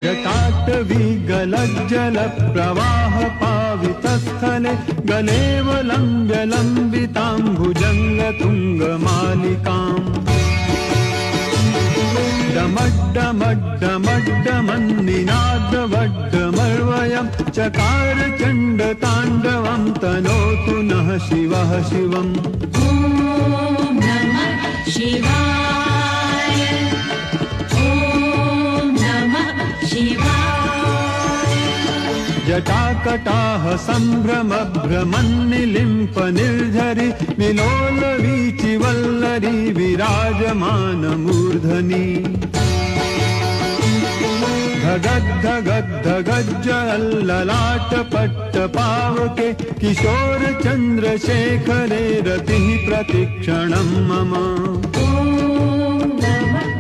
जटाटवी गलज्जल प्रवाह पावितस्थले गलेवलम्ब्य लम्बिताम्बुजङ्गतुङ्गमालिकाम् डमड्डमड्डमड्डमन्निनादवड्डमर्वयं चकार चण्डताण्डवं तनोतु नः शिवः शिवम्। ॐ नमः शिवाय। ॐ नमः शिवाय। जटाकटाह सम्भ्रमभ्रमन्निलिम्प निर्झरि विलोलवीचिवल्लरी विराजमानमूर्धनि धगद्धगद्धगज्जललाटपट्टपावके किशोरचन्द्रशेखरे रतिः प्रतिक्षणं मम। ॐ नमः